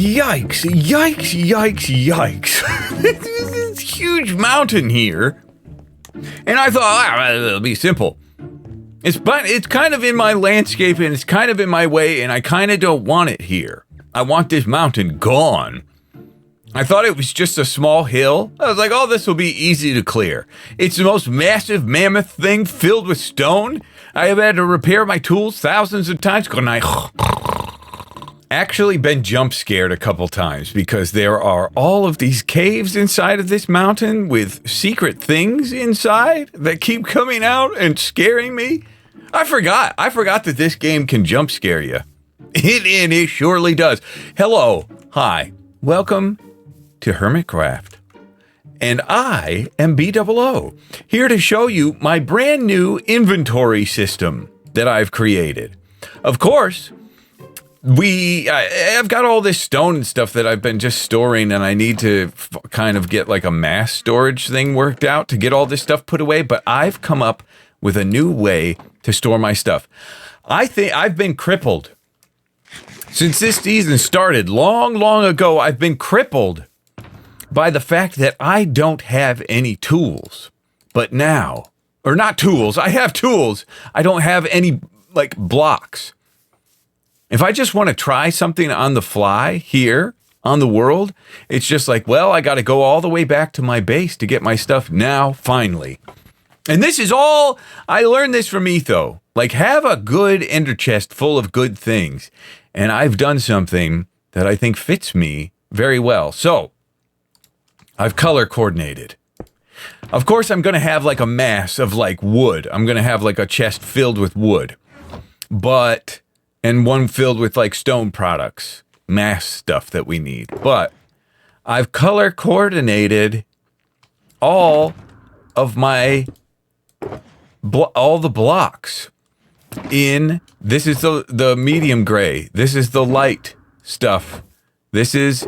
Yikes, yikes, yikes, yikes. This huge mountain here. And I thought, it'll be simple. It's kind of in my landscape and it's kind of in my way and I kind of don't want it here. I want this mountain gone. I thought it was just a small hill. I was like, oh, this will be easy to clear. It's the most massive mammoth thing filled with stone. I have had to repair my tools thousands of times. Actually been jump scared a couple times because there are all of these caves inside of this mountain with secret things inside that keep coming out and scaring me. I forgot that this game can jump scare you. It surely does. Hello. Hi. Welcome to Hermitcraft. And I am Bdubs, here to show you my brand new inventory system that I've created. Of course, I've got all this stone and stuff that I've been just storing, and I need to kind of get like a mass storage thing worked out to get all this stuff put away, but I've come up with a new way to store my stuff. I think I've been crippled. Since this season started long ago, I've been crippled by the fact that I don't have any tools. But now, or not tools, I have tools. I don't have any like blocks. If I just want to try something on the fly here on the world, it's just like, well, I got to go all the way back to my base to get my stuff now, finally. And this is all, I learned this from Etho. Like, have a good ender chest full of good things. And I've done something that I think fits me very well. So, I've color coordinated. Of course, I'm going to have like a mass of like wood. I'm going to have like a chest filled with wood. And one filled with like stone products, mass stuff that we need. But I've color coordinated all of my, all the blocks in, this is the medium gray. This is the light stuff. This is,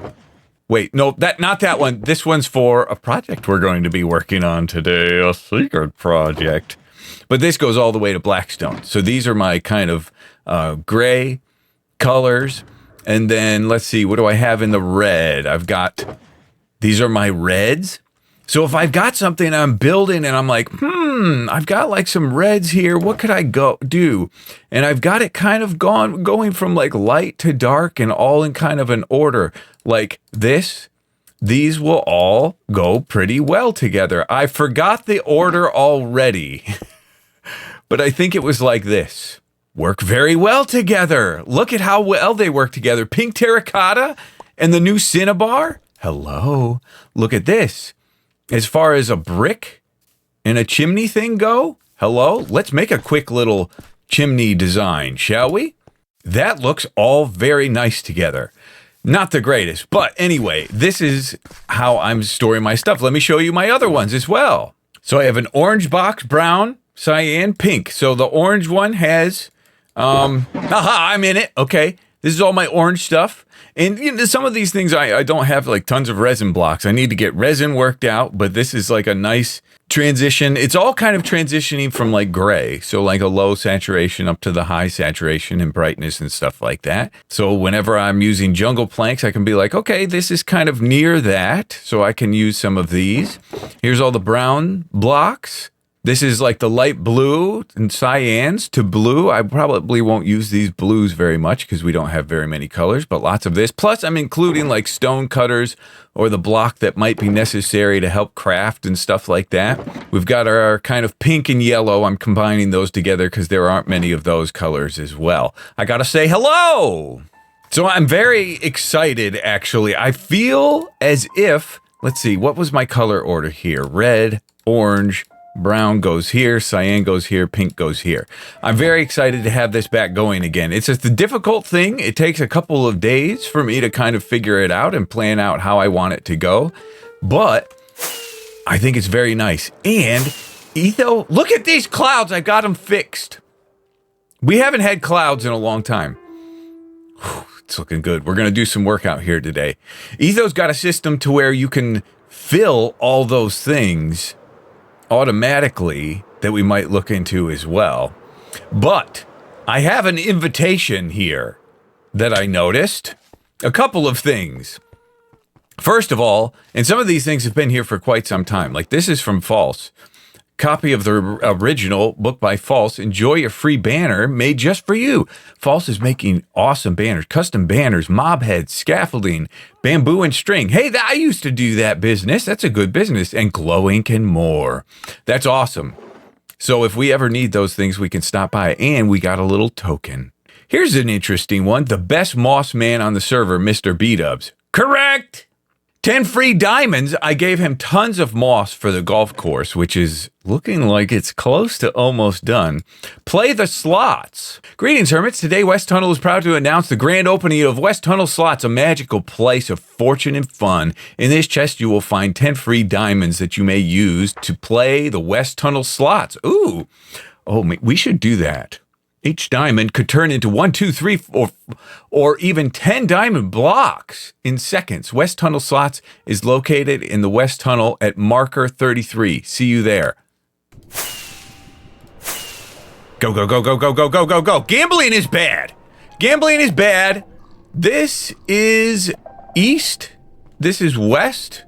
wait, no, not that one. This one's for a project we're going to be working on today, a secret project. But this goes all the way to Blackstone. So these are my kind of gray colors. And then let's see, what do I have in the red? These are my reds. So if I've got something I'm building and I'm like, I've got like some reds here. What could I do? And I've got it kind of going from like light to dark and all in kind of an order like this. These will all go pretty well together. I forgot the order already, but I think it was like this. Work very well together. Look at how well they work together. Pink terracotta and the new cinnabar. Hello. Look at this. As far as a brick and a chimney thing go, hello. Let's make a quick little chimney design, shall we? That looks all very nice together. Not the greatest, but anyway, this is how I'm storing my stuff. Let me show you my other ones as well. So I have an orange box, brown, cyan, pink. So the orange one has, I'm in it. Okay. This is all my orange stuff. And you know, some of these things I don't have like tons of resin blocks. I need to get resin worked out, but this is like a nice transition. It's all kind of transitioning from like gray. So like a low saturation up to the high saturation and brightness and stuff like that. So whenever I'm using jungle planks, I can be like, okay, this is kind of near that. So I can use some of these. Here's all the brown blocks. This is like the light blue and cyans to blue. I probably won't use these blues very much because we don't have very many colors, but lots of this. Plus, I'm including like stone cutters or the block that might be necessary to help craft and stuff like that. We've got our kind of pink and yellow. I'm combining those together because there aren't many of those colors as well. I got to say hello. So I'm very excited, actually. I feel as if, let's see, what was my color order here? Red, orange, brown goes here, cyan goes here, pink goes here. I'm very excited to have this back going again. It's just a difficult thing. It takes a couple of days for me to kind of figure it out and plan out how I want it to go. But I think it's very nice. And Etho, look at these clouds. I got them fixed. We haven't had clouds in a long time. Whew, it's looking good. We're going to do some work out here today. Etho's got a system to where you can fill all those things automatically that we might look into as well. But I have an invitation here that I noticed. A couple of things. First of all, and some of these things have been here for quite some time. Like this is from False. Copy of the original book by False. Enjoy a free banner made just for you. False is making awesome banners, custom banners, mob heads, scaffolding, bamboo and string. Hey, I used to do that business. That's a good business. And glow ink and more. That's awesome. So if we ever need those things, we can stop by. And we got a little token. Here's an interesting one. The best moss man on the server, Mr. Bdubs. Correct! 10 free diamonds. I gave him tons of moss for the golf course, which is looking like it's close to almost done. Play the slots. Greetings, Hermits. Today, West Tunnel is proud to announce the grand opening of West Tunnel Slots, a magical place of fortune and fun. In this chest, you will find 10 free diamonds that you may use to play the West Tunnel Slots. Ooh. Oh, we should do that. Each diamond could turn into 1, 2, 3, 4, or even 10 diamond blocks in seconds. West Tunnel Slots is located in the West Tunnel at marker 33. See you there. Go, go, go, go, go, go, go, go, go. Gambling is bad. Gambling is bad. This is east. This is west.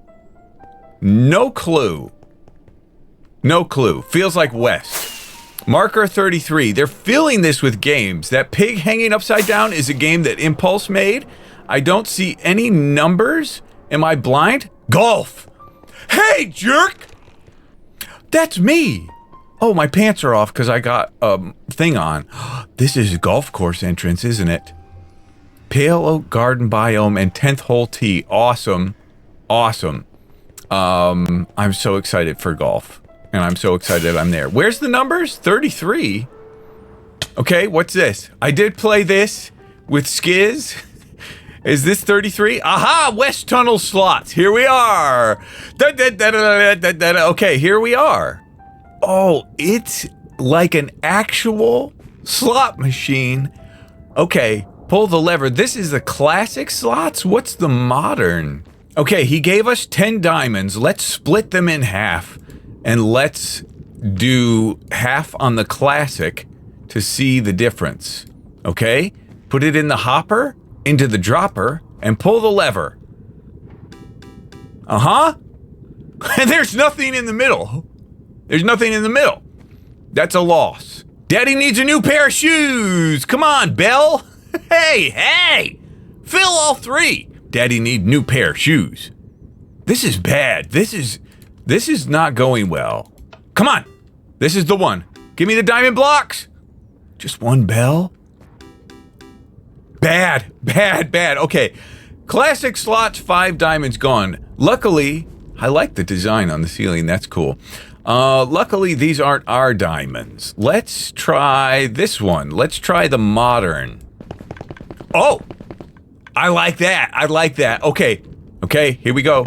No clue. No clue. Feels like west. Marker 33. They're filling this with games. That pig hanging upside down is a game that Impulse made. I don't see any numbers. Am I blind? Golf. Hey, jerk! That's me. Oh, my pants are off because I got a thing on. This is a golf course entrance, isn't it? Pale Oak Garden Biome and 10th Hole Tee. Awesome. Awesome. I'm so excited for golf. And I'm so excited I'm there. Where's the numbers? 33. Okay, what's this? I did play this with Skiz. Is this 33? Aha! West Tunnel Slots. Here we are. Okay, here we are. Oh, it's like an actual slot machine. Okay, pull the lever. This is the classic slots? What's the modern? Okay, he gave us 10 diamonds. Let's split them in half. And let's do half on the classic to see the difference. Okay? Put it in the hopper, into the dropper, and pull the lever. Uh-huh. And there's nothing in the middle. There's nothing in the middle. That's a loss. Daddy needs a new pair of shoes. Come on, Belle. Hey, hey. Fill all 3. Daddy need new pair of shoes. This is bad. This is not going well. Come on. This is the one. Give me the diamond blocks. Just one bell. Bad, bad, bad. Okay. Classic slots, 5 diamonds gone. Luckily, I like the design on the ceiling. That's cool. Luckily, these aren't our diamonds. Let's try this one. Let's try the modern. Oh, I like that. I like that. Okay. Okay, here we go.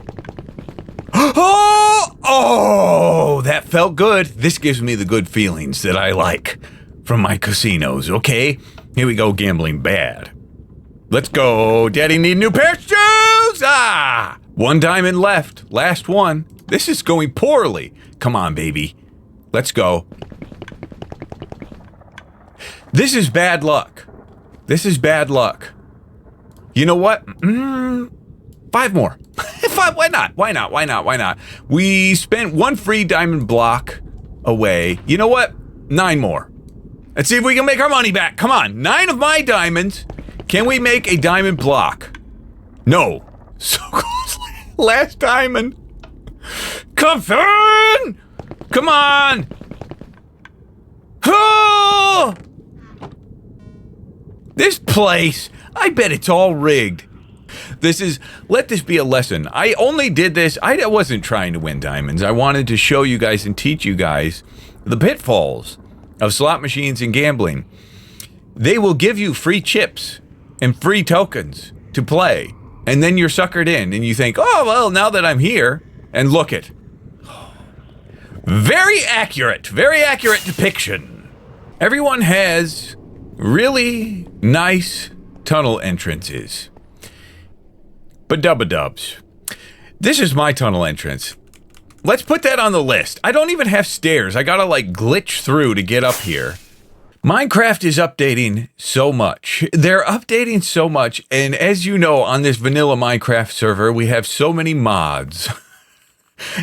Oh, that felt good. This gives me the good feelings that I like from my casinos, okay? Here we go, gambling bad. Let's go. Daddy need a new pair of shoes. Ah! 1 diamond left. Last one. This is going poorly. Come on, baby. Let's go. This is bad luck. This is bad luck. You know what? 5 more. 5, why not? Why not? Why not? Why not? We spent 1 free diamond block away. You know what? 9 more. Let's see if we can make our money back. Come on. 9 of my diamonds. Can we make a diamond block? No. So close. Last diamond. Come on! Come on! Oh! This place, I bet it's all rigged. Let this be a lesson. I only did this, I wasn't trying to win diamonds. I wanted to show you guys and teach you guys the pitfalls of slot machines and gambling. They will give you free chips and free tokens to play. And then you're suckered in and you think, oh, well, now that I'm here, and look it. Very accurate depiction. Everyone has really nice tunnel entrances. Bdubs. This is my tunnel entrance. Let's put that on the list. I don't even have stairs. I gotta like glitch through to get up here. Minecraft is updating so much. They're updating so much. And as you know, on this vanilla Minecraft server, we have so many mods.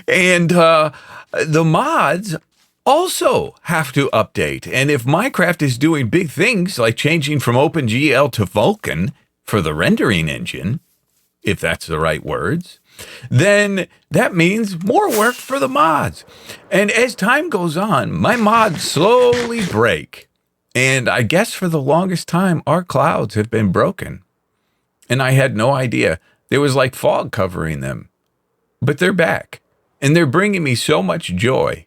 And the mods also have to update. And if Minecraft is doing big things like changing from OpenGL to Vulkan for the rendering engine, if that's the right words, then that means more work for the mods. And as time goes on, my mods slowly break. And I guess for the longest time, our clouds have been broken. And I had no idea. There was like fog covering them. But they're back. And they're bringing me so much joy.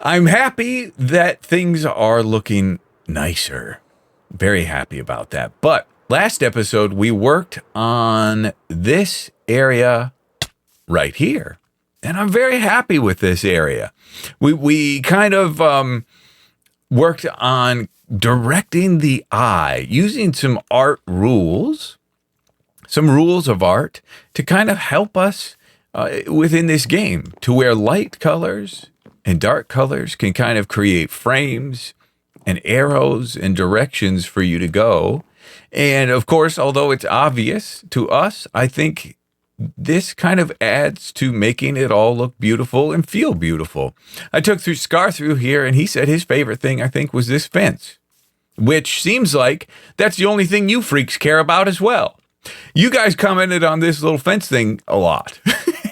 I'm happy that things are looking nicer. Very happy about that. But last episode, we worked on this area right here. And I'm very happy with this area. We kind of worked on directing the eye, using some art rules, some rules of art to kind of help us within this game to where light colors and dark colors can kind of create frames and arrows and directions for you to go. And of course, although it's obvious to us, I think this kind of adds to making it all look beautiful and feel beautiful. I took Scar through here, and he said his favorite thing, I think, was this fence, which seems like that's the only thing you freaks care about as well. You guys commented on this little fence thing a lot.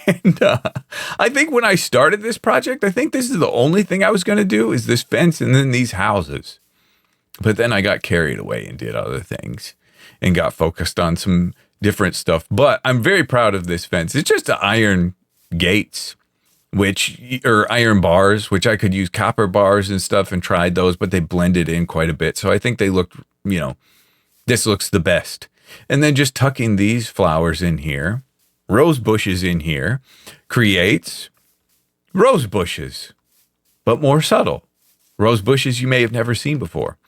And I think when I started this project, I think this is the only thing I was going to do is this fence and then these houses. But then I got carried away and did other things and got focused on some different stuff. But I'm very proud of this fence. It's just iron gates, or iron bars, which I could use copper bars and stuff and tried those, but they blended in quite a bit. So I think they looked, this looks the best. And then just tucking these flowers in here, rose bushes in here, creates rose bushes, but more subtle. Rose bushes you may have never seen before.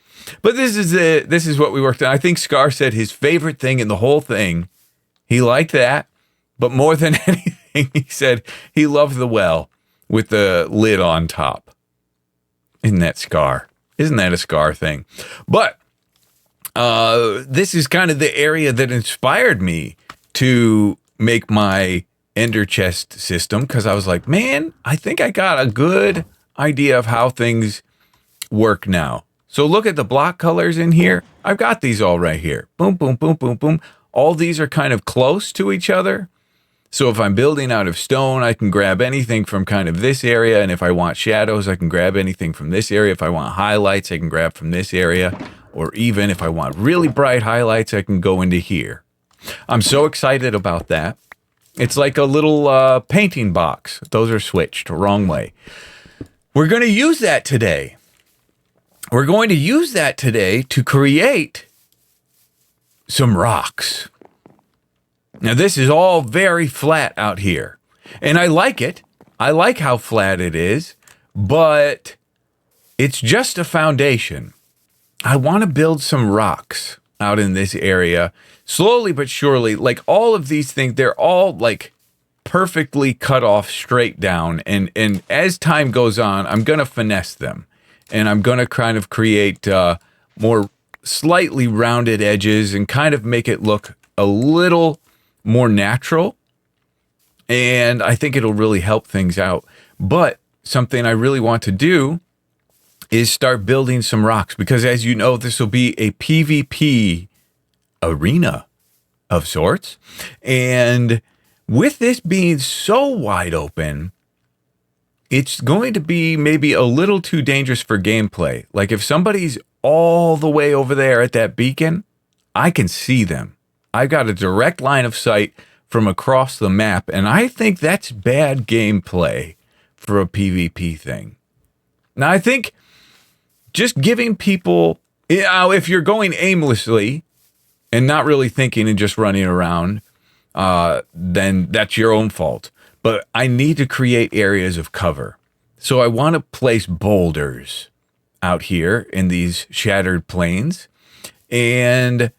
But this is what we worked on. I think Scar said his favorite thing in the whole thing, he liked that, but more than anything, he said he loved the well with the lid on top. Isn't that Scar? Isn't that a Scar thing? But this is kind of the area that inspired me to make my ender chest system, because I was like, man, I think I got a good idea of how things work now. So look at the block colors in here. I've got these all right here. Boom, boom, boom, boom, boom. All these are kind of close to each other. So if I'm building out of stone, I can grab anything from kind of this area. And if I want shadows, I can grab anything from this area. If I want highlights, I can grab from this area. Or even if I want really bright highlights, I can go into here. I'm so excited about that. It's like a little painting box. Those are switched wrong way. We're going to use that today. We're going to use that today to create some rocks. Now, this is all very flat out here, and I like it. I like how flat it is, but it's just a foundation. I want to build some rocks out in this area, slowly but surely. Like all of these things, they're all like perfectly cut off straight down, and as time goes on, I'm going to finesse them. And I'm going to kind of create more slightly rounded edges and kind of make it look a little more natural. And I think it'll really help things out. But something I really want to do is start building some rocks. Because as you know, this will be a PvP arena of sorts. And with this being so wide open, it's going to be maybe a little too dangerous for gameplay. Like if somebody's all the way over there at that beacon, I can see them. I've got a direct line of sight from across the map, and I think that's bad gameplay for a PvP thing. Now, I think just giving people, if you're going aimlessly and not really thinking and just running around, then that's your own fault. But I need to create areas of cover. So I want to place boulders out here in these shattered plains. And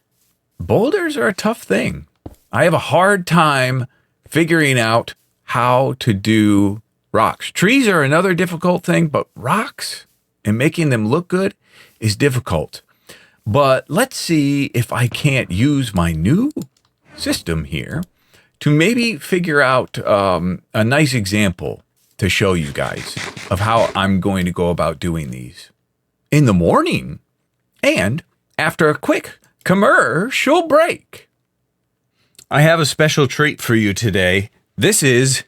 boulders are a tough thing. I have a hard time figuring out how to do rocks. Trees are another difficult thing, but rocks, and making them look good is difficult. But let's see if I can't use my new system here to maybe figure out a nice example to show you guys of how I'm going to go about doing these in the morning and after a quick commercial break. I have a special treat for you today. This is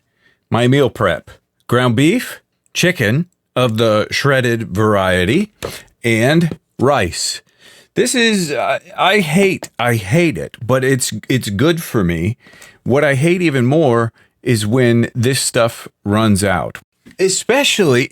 my meal prep. Ground beef, chicken of the shredded variety, and rice. This is, I hate it, but it's good for me. What I hate even more is when this stuff runs out. Especially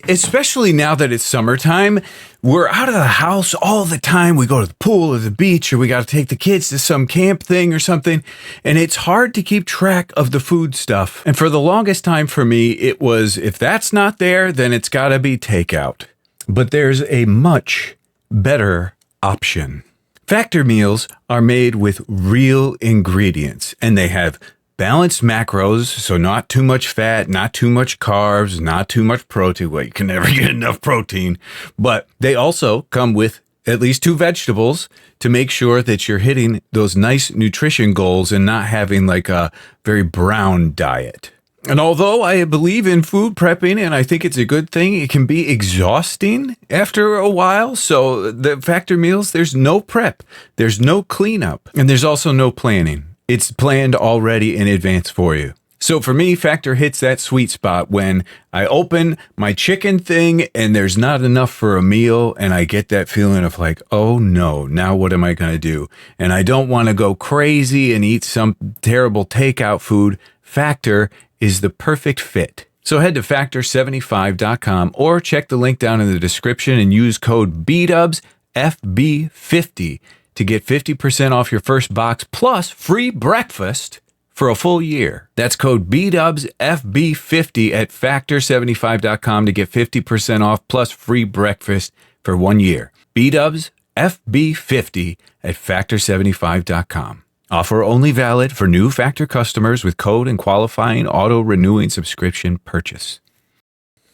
now that it's summertime, we're out of the house all the time. We go to the pool or the beach, or we got to take the kids to some camp thing or something. And it's hard to keep track of the food stuff. And for the longest time for me, it was, if that's not there, then it's got to be takeout. But there's a much better option. Factor meals are made with real ingredients, and they have balanced macros, so not too much fat, not too much carbs, not too much protein. Well, you can never get enough protein, but they also come with at least 2 vegetables to make sure that you're hitting those nice nutrition goals and not having like a very brown diet. And although I believe in food prepping and I think it's a good thing, it can be exhausting after a while. So the Factor meals, there's no prep, there's no cleanup, and there's also no planning. It's planned already in advance for you. So for me, Factor hits that sweet spot when I open my chicken thing and there's not enough for a meal, and I get that feeling of like, oh no, now what am I going to do? And I don't want to go crazy and eat some terrible takeout food. Factor is the perfect fit. So head to factor75.com or check the link down in the description and use code Bdubs FB50 to get 50% off your first box plus free breakfast for a full year. That's code Bdubs FB50 at factor75.com to get 50% off plus free breakfast for 1 year. Bdubs FB50 at factor75.com. Offer only valid for new Factor customers with code and qualifying auto-renewing subscription purchase.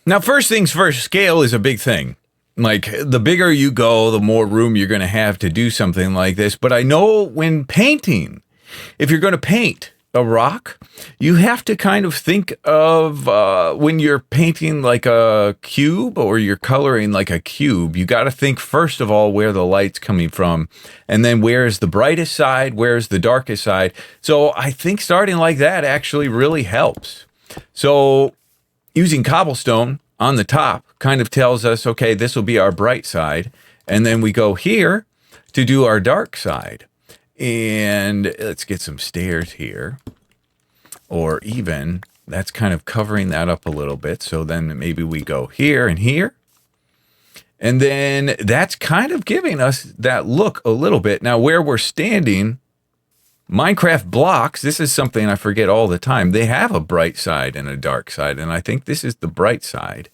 Now, first things first, scale is a big thing. Like, the bigger you go, the more room you're going to have to do something like this. But I know when painting, if you're going to paint a rock, you have to kind of think of when you're painting like a cube or you're coloring like a cube, you got to think first of all where the light's coming from, and then where's the brightest side, where's the darkest side. So I think starting like that actually really helps. So using cobblestone on the top kind of tells us, okay, this will be our bright side. And then we go here to do our dark side. And let's get some stairs here. Or even, that's kind of covering that up a little bit. So then maybe we go here and here. And then that's kind of giving us that look a little bit. Now, where we're standing, Minecraft blocks, this is something I forget all the time. They have a bright side and a dark side, and I think this is the bright side,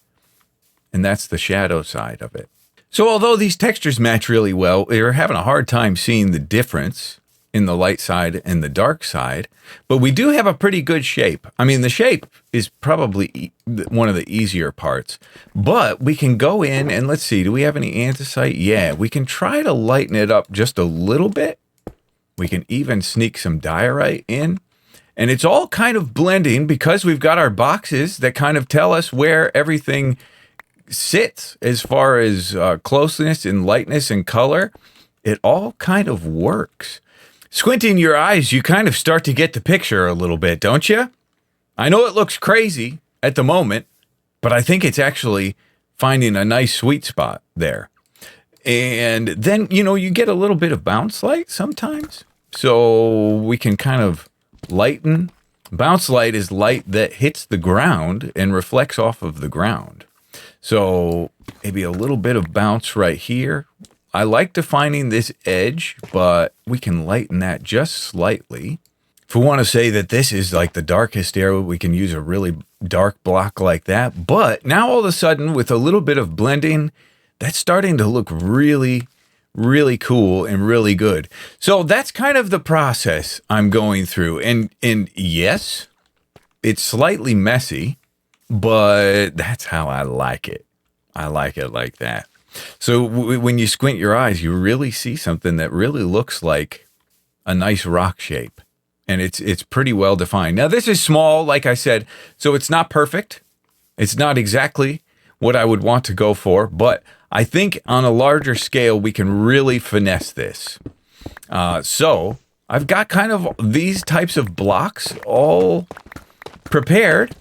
and that's the shadow side of it. So although these textures match really well, we're having a hard time seeing the difference in the light side and the dark side, but we do have a pretty good shape. I mean, the shape is probably one of the easier parts, but we can go in and let's see, do we have any andesite? Yeah, we can try to lighten it up just a little bit. We can even sneak some diorite in, and it's all kind of blending because we've got our boxes that kind of tell us where everything sits as far as closeness and lightness and color. It all kind of works. Squinting your eyes, you kind of start to get the picture a little bit, don't you? I know it looks crazy at the moment, but I think it's actually finding a nice sweet spot there. And then, you know, you get a little bit of bounce light sometimes. So we can kind of lighten. Bounce light is light that hits the ground and reflects off of the ground. So maybe a little bit of bounce right here. I like defining this edge, but we can lighten that just slightly. If we want to say that this is like the darkest area, we can use a really dark block like that. But now all of a sudden, with a little bit of blending, that's starting to look really, really cool and really good. So that's kind of the process I'm going through. And yes, it's slightly messy, but that's how I like it. I like it like that. So when you squint your eyes, you really see something that really looks like a nice rock shape. And it's pretty well defined. Now, this is small, like I said, so it's not perfect. It's not exactly what I would want to go for, but I think on a larger scale, we can really finesse this. So I've got kind of these types of blocks all prepared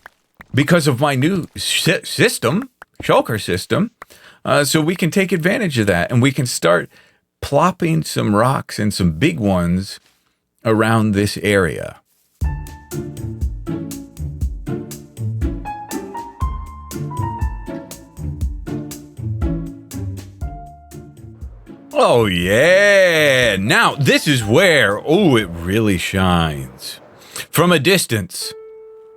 because of my new system, shulker system. So we can take advantage of that, and we can start plopping some rocks and some big ones around this area. Oh yeah! Now this is where, it really shines. From a distance,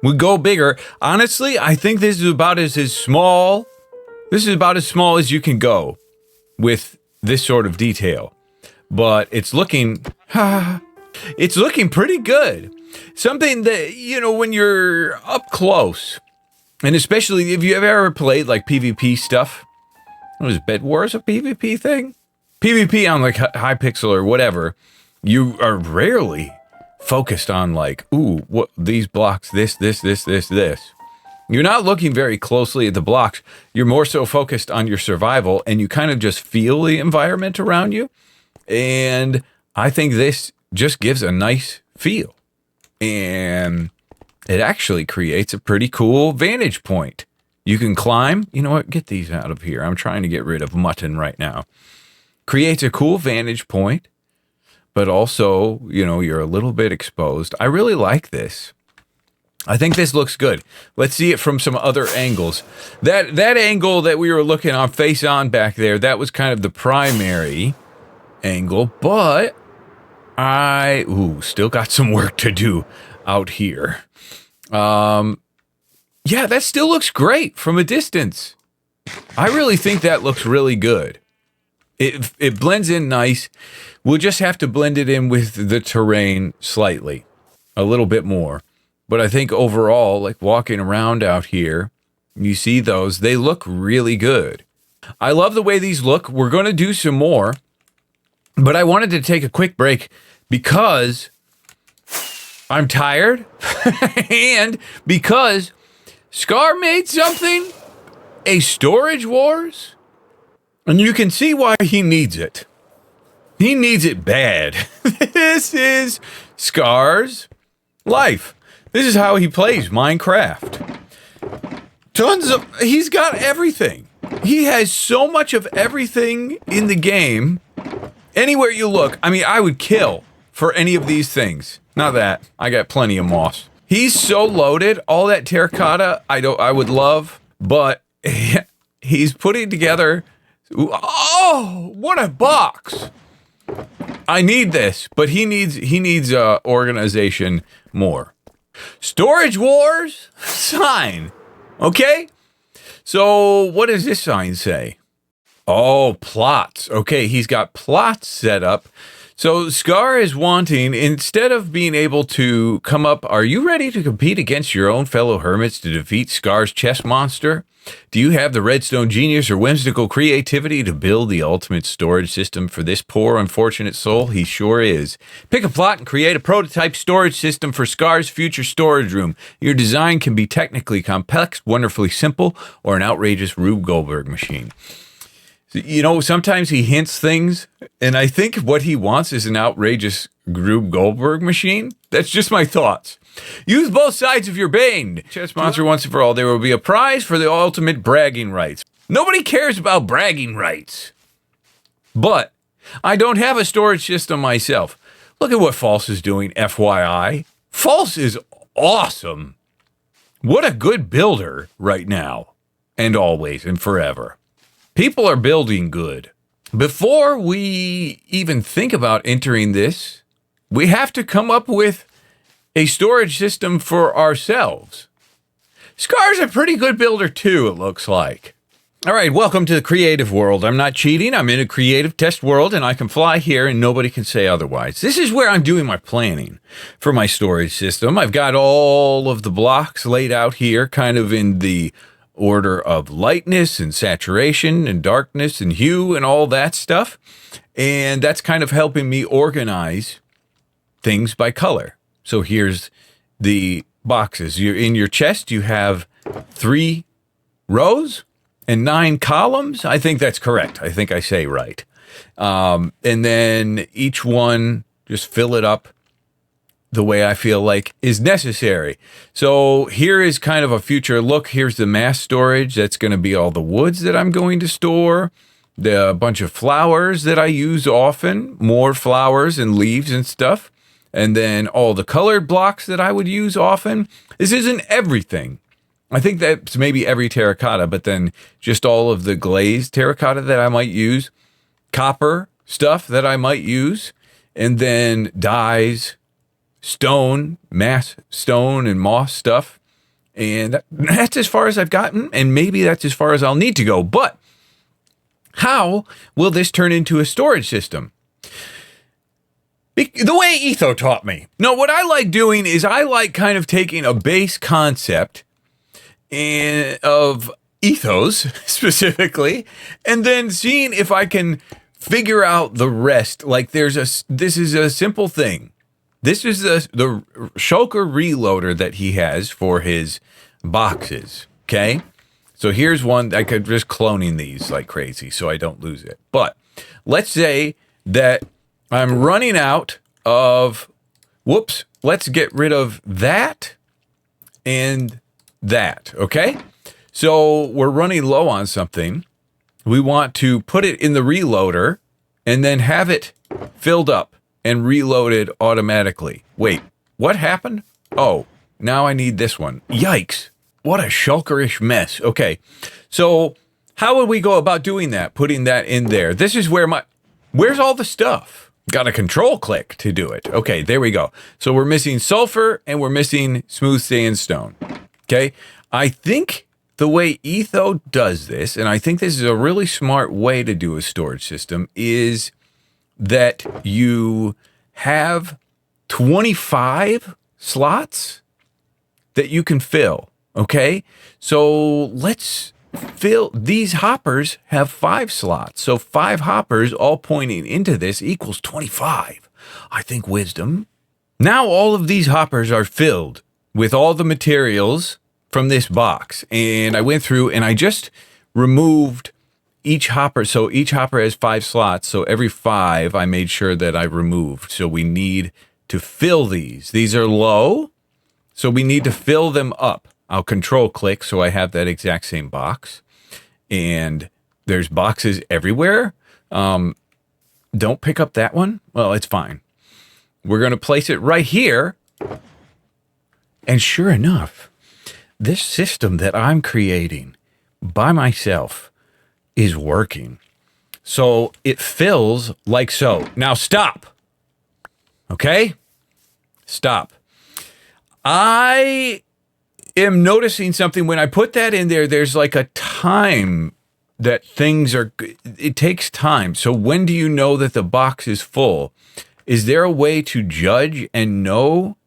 we go bigger. Honestly, I think this is about as small. This is about as small as you can go with this sort of detail. But it's looking pretty good. Something that, when you're up close, and especially if you've ever played like PvP stuff. Was Bed Wars a PvP thing? PvP on like Hypixel or whatever, you are rarely focused on like, what these blocks, this. You're not looking very closely at the blocks. You're more so focused on your survival, and you kind of just feel the environment around you. And I think this just gives a nice feel. And it actually creates a pretty cool vantage point. You can climb. You know what? Get these out of here. I'm trying to get rid of mutton right now. Creates a cool vantage point, but also, you're a little bit exposed. I really like this. I think this looks good. Let's see it from some other angles. That angle that we were looking on face on back there, that was kind of the primary angle, but I still got some work to do out here. Yeah, that still looks great from a distance. I really think that looks really good. It blends in nice. We'll just have to blend it in with the terrain slightly, a little bit more. But I think overall, like walking around out here, you see those, they look really good. I love the way these look. We're going to do some more, but I wanted to take a quick break because I'm tired and because Scar made something, a Storage Wars. And you can see why he needs it. He needs it bad. This is Scar's life. This is how he plays Minecraft. He's got everything. He has so much of everything in the game. Anywhere you look, I would kill for any of these things. Not that. I got plenty of moss. He's so loaded. All that terracotta, I would love, but he's putting together. Oh, what a box! I need this, but he needs organization more. Storage Wars sign. Okay? So what does this sign say? Oh, plots. Okay, he's got plots set up. So Scar is wanting, instead of being able to come up, are you ready to compete against your own fellow hermits to defeat Scar's chess monster? Do you have the redstone genius or whimsical creativity to build the ultimate storage system for this poor, unfortunate soul? He sure is. Pick a plot and create a prototype storage system for Scar's future storage room. Your design can be technically complex, wonderfully simple, or an outrageous Rube Goldberg machine. Sometimes he hints things, and I think what he wants is an outrageous Rube Goldberg machine. That's just my thoughts. Use both sides of your bane. Chess monster once and for all. There will be a prize for the ultimate bragging rights. Nobody cares about bragging rights. But I don't have a storage system myself. Look at what False is doing, FYI. False is awesome. What a good builder right now. And always and forever. People are building good. Before we even think about entering this, we have to come up with a storage system for ourselves. Scar's a pretty good builder too, it looks like. All right, welcome to the creative world. I'm not cheating. I'm in a creative test world, and I can fly here, and nobody can say otherwise. This is where I'm doing my planning for my storage system. I've got all of the blocks laid out here, kind of in the order of lightness and saturation and darkness and hue and all that stuff. And that's kind of helping me organize things by color. So here's the boxes. In your chest, you have 3 rows and 9 columns. I think that's correct. I think I say right. And then each one, just fill it up the way I feel like is necessary. So here is kind of a future look. Here's the mass storage. That's going to be all the woods that I'm going to store. The bunch of flowers that I use often, more flowers and leaves and stuff. And then all the colored blocks that I would use often. This isn't everything. I think that's maybe every terracotta, but then just all of the glazed terracotta that I might use, copper stuff that I might use, and then dyes, stone, mass stone and moss stuff. And that's as far as I've gotten, and maybe that's as far as I'll need to go. But how will this turn into a storage system? The way Etho taught me. No, what I like doing is I like kind of taking a base concept of ethos specifically, and then seeing if I can figure out the rest. Like this is a simple thing. This is the shulker reloader that he has for his boxes. Okay. So here's one. I could just cloning these like crazy so I don't lose it. But let's say that I'm running out of, whoops, let's get rid of that and that, okay? So we're running low on something. We want to put it in the reloader and then have it filled up and reloaded automatically. Wait, what happened? Oh, now I need this one. Yikes, what a shulkerish mess. Okay, so how would we go about doing that, putting that in there? This is where where's all the stuff? Got a control click to do it. Okay, there we go. So we're missing sulfur and we're missing smooth sandstone. Okay, I think the way Etho does this, and I think this is a really smart way to do a storage system, is that you have 25 slots that you can fill. Okay, so let's fill these hoppers have 5 slots. So 5 hoppers all pointing into this equals 25. I think wisdom. Now all of these hoppers are filled with all the materials from this box. And I went through and I just removed each hopper. So each hopper has 5 slots. So every 5 I made sure that I removed. So we need to fill these. These are low. So we need to fill them up. I'll control click so I have that exact same box. And there's boxes everywhere. Don't pick up that one. Well, it's fine. We're going to place it right here. And sure enough, this system that I'm creating by myself is working. So it fills like so. Now stop. Okay? Stop. I am noticing something when I put that in there. There's like a time that things are, it takes time. So when do you know that the box is full? Is there a way to judge and know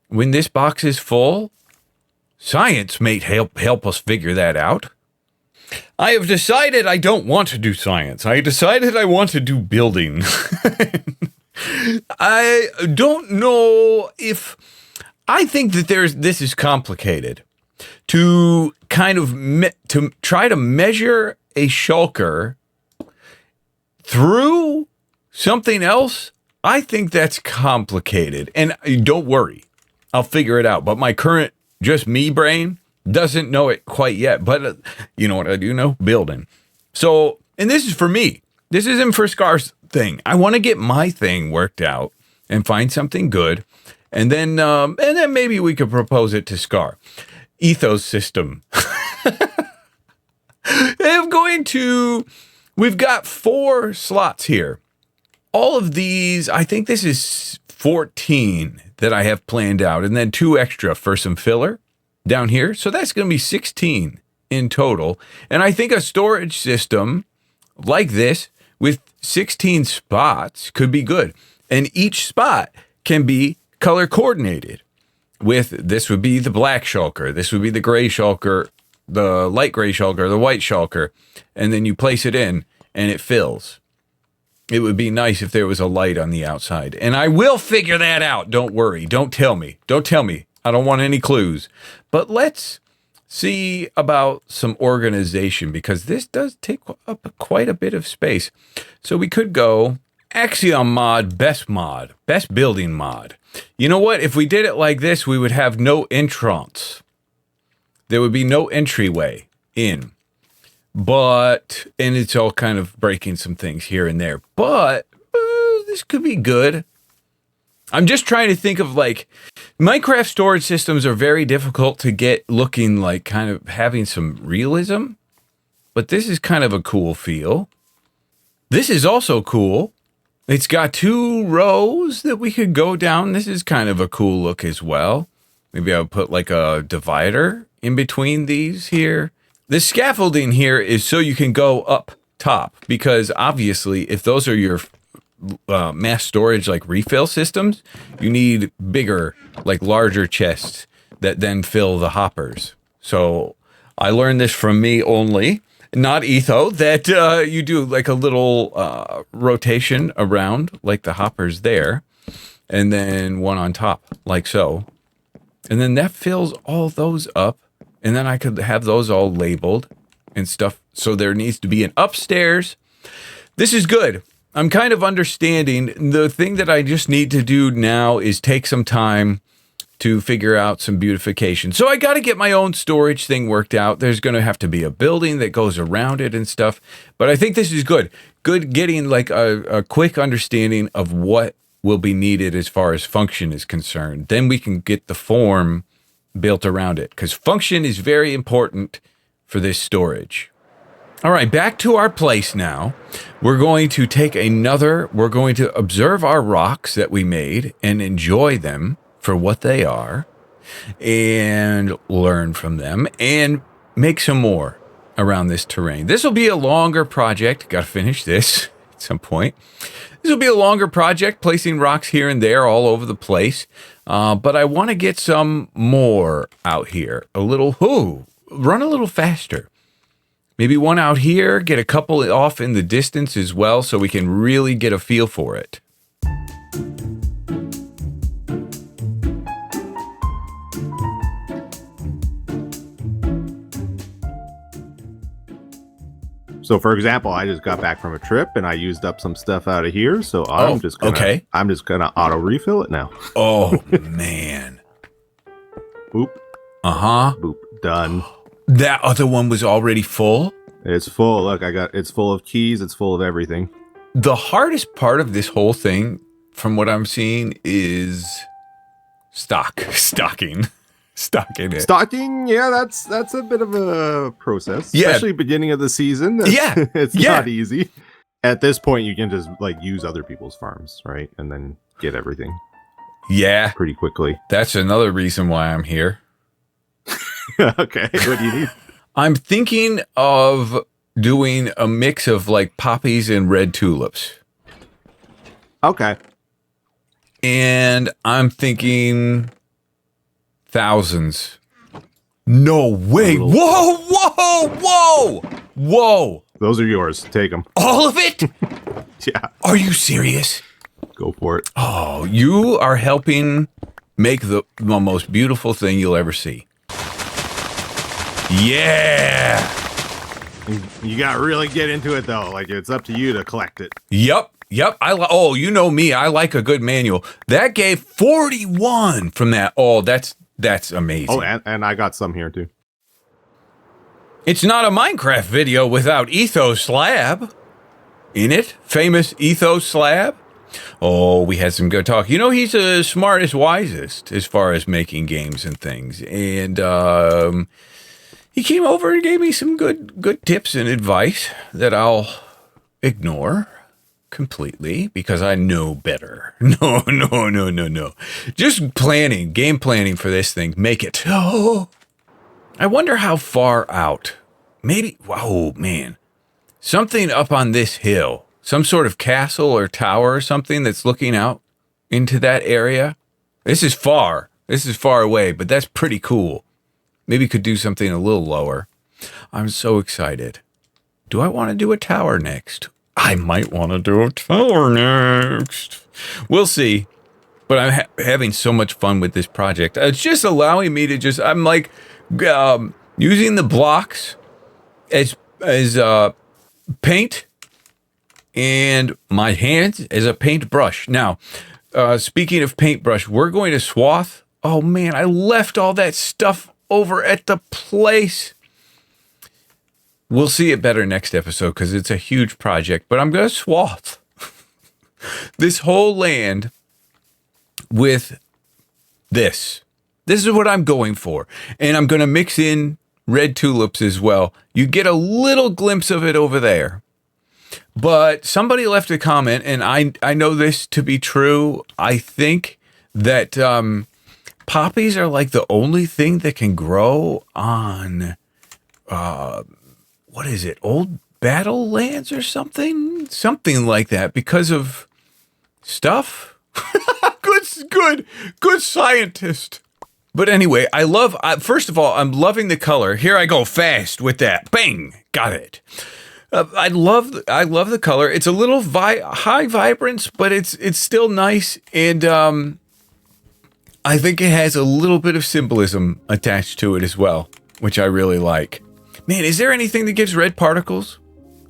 when this box is full? Science may help us figure that out. I have decided I don't want to do science. I decided I want to do building. I don't know if, I think that this is complicated. To kind of to try to measure a shulker through something else, I think that's complicated. And don't worry, I'll figure it out. But my current just me brain doesn't know it quite yet. But you know what I do know? Building. So, and this is for me. This isn't for Scar's thing. I want to get my thing worked out and find something good. And then maybe we could propose it to Scar. Ethos system. We've got 4 slots here. All of these, I think this is 14 that I have planned out, and then 2 extra for some filler down here. So that's going to be 16 in total. And I think a storage system like this with 16 spots could be good. And each spot can be color coordinated with, this would be the black shulker, this would be the gray shulker, the light gray shulker or the white shulker, and then you place it in and it fills. It would be nice if there was a light on the outside. And I will figure that out. Don't worry. Don't tell me. Don't tell me. I don't want any clues. But let's see about some organization, because this does take up quite a bit of space. So we could go Axiom mod, best building mod. You know what? If we did it like this, we would have no entrance. There would be no entryway in. But, and it's all kind of breaking some things here and there. But this could be good. I'm just trying to think of, like, Minecraft storage systems are very difficult to get looking like kind of having some realism. But this is kind of a cool feel. This is also cool. It's got 2 rows that we could go down. This is kind of a cool look as well. Maybe I would put like a divider in between these here. The scaffolding here is so you can go up top, because obviously if those are your mass storage like refill systems, you need bigger, like larger chests that then fill the hoppers. So I learned this from me only, not Etho, that you do like a little rotation around like the hoppers there, and then one on top like so. And then that fills all those up. And then I could have those all labeled and stuff. So there needs to be an upstairs. This is good. I'm kind of understanding. The thing that I just need to do now is take some time to figure out some beautification. So I got to get my own storage thing worked out. There's going to have to be a building that goes around it and stuff. But I think this is good. Good getting like a quick understanding of what will be needed as far as function is concerned. Then we can get the form built around it, because function is very important for this storage. All right, back to our place now. We're going to we're going to observe our rocks that we made and enjoy them for what they are and learn from them and make some more around this terrain. This will be a longer project. Got to finish this at some point. This will be a longer project, placing rocks here and there all over the place. But I want to get some more out here. Run a little faster. Maybe one out here, get a couple off in the distance as well, so we can really get a feel for it. So, for example, I just got back from a trip and I used up some stuff out of here. So I'm just gonna auto refill it now. Oh man! Boop. Boop. Done. That other one was already full? It's full. Look, it's full of keys. It's full of everything. The hardest part of this whole thing, from what I'm seeing, is stocking it. Stocking, yeah, that's a bit of a process. Yeah. Especially beginning of the season. It's not easy. At this point, you can just like use other people's farms, right? And then get everything. Yeah. Pretty quickly. That's another reason why I'm here. Okay, what do you need? I'm thinking of doing a mix of like poppies and red tulips. Okay. And I'm thinking thousands. No way. Whoa. Those are yours. Take them. All of it? Yeah. Are you serious? Go for it. Oh, you are helping make the most beautiful thing you'll ever see. Yeah. You got to really get into it, though. Like, it's up to you to collect it. Yep. You know me. I like a good manual. That gave 41 from that. Oh, that's amazing. Oh, and I got some here, too. It's not a Minecraft video without Ethos Slab in it. Famous Ethos Slab. Oh, we had some good talk. You know, he's the smartest, wisest as far as making games and things. And he came over and gave me some good tips and advice that I'll ignore completely because I know better. No. Just game planning for this thing. Make it. Oh, I wonder how far out. Maybe, oh man, something up on this hill. Some sort of castle or tower or something that's looking out into that area. This is far away, but that's pretty cool. Maybe could do something a little lower. I'm so excited. Do I want to do a tower next? I might want to do a tower next. We'll see. But I'm having so much fun with this project. It's just allowing me to I'm like using the blocks as paint and my hands as a paintbrush. Now, speaking of paintbrush, we're going to swath. Oh man, I left all that stuff over at the place. We'll see it better next episode because it's a huge project, but I'm going to swath this whole land with this. This is what I'm going for. And I'm going to mix in red tulips as well. You get a little glimpse of it over there. But somebody left a comment, and I know this to be true. I think that poppies are like the only thing that can grow on, what is it, old battle lands or something? Something like that because of stuff. Good scientist. But anyway, first of all, I'm loving the color. Here I go fast with that. Bang! Got it. I love the color. It's a little high vibrance, but it's still nice. And I think it has a little bit of symbolism attached to it as well, which I really like. Man, is there anything that gives red particles?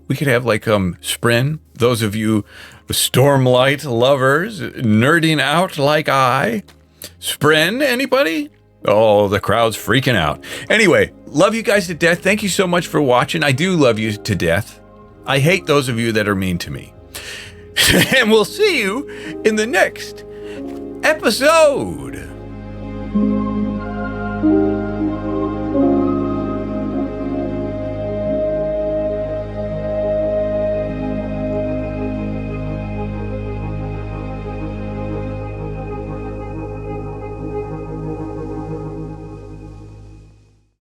We could have like Sprin. Those of you Stormlight lovers nerding out like I. Sprin, anybody? Oh, the crowd's freaking out. Anyway, love you guys to death. Thank you so much for watching. I do love you to death. I hate those of you that are mean to me. And we'll see you in the next episode.